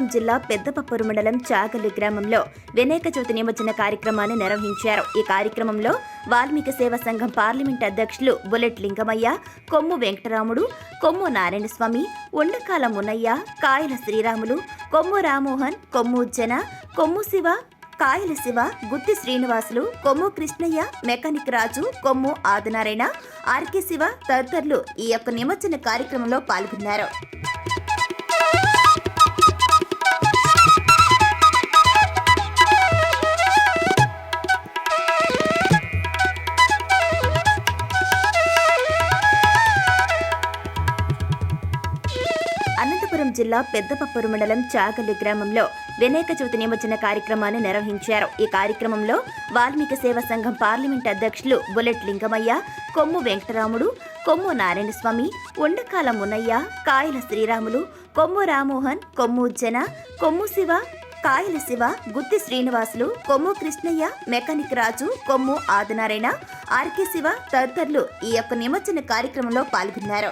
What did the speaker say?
అనంతపురం జిల్లా పెద్దపప్పూరు మండలం చాగల్లి గ్రామంలో వినాయక చవితి నిమజ్జన కార్యక్రమాన్ని నిర్వహించారు. ఈ కార్యక్రమంలో వాల్మీకి సేవా సంఘం పార్లమెంట్ అధ్యక్షులు బుల్లెట్ లింగమయ్య, కొమ్ము వెంకటరాముడు, కొమ్ము నారాయణస్వామి, ఉండకాల మున్నయ్య, కాయల శ్రీరాములు, కొమ్ము రామ్మోహన్, కొమ్ము జన, కొమ్ము శివ, కాయల శివ, గుత్తి శ్రీనివాసులు, కొమ్ము కృష్ణయ్య, మెకానిక్ రాజు, కొమ్ము ఆదినారాయణ, ఆర్కే శివ తదితరులు ఈ యొక్క నిమజ్జన కార్యక్రమంలో పాల్గొన్నారు. అనంతపురం జిల్లా పెద్దపప్పూరు మండలం చాగల్లి గ్రామంలో వినాయక చవితి నిమజ్జన కార్యక్రమాన్ని నిర్వహించారు. ఈ కార్యక్రమంలో వాల్మీకి సేవా సంఘం పార్లమెంట్ అధ్యక్షులు బుల్లెట్ లింగమయ్య, కొమ్ము వెంకటరాముడు, కొమ్ము నారాయణస్వామి, ఉండకాల మున్నయ్య, కాయల శ్రీరాములు, కొమ్ము రామ్మోహన్, కొమ్ము జన, కొమ్ము శివ, కాయల శివ, గుత్తి శ్రీనివాసులు, కొమ్ము కృష్ణయ్య, మెకానిక్ రాజు, కొమ్ము ఆదినారాయణ, ఆర్కే శివ తదితరులు ఈ యొక్క నిమజ్జన కార్యక్రమంలో పాల్గొన్నారు.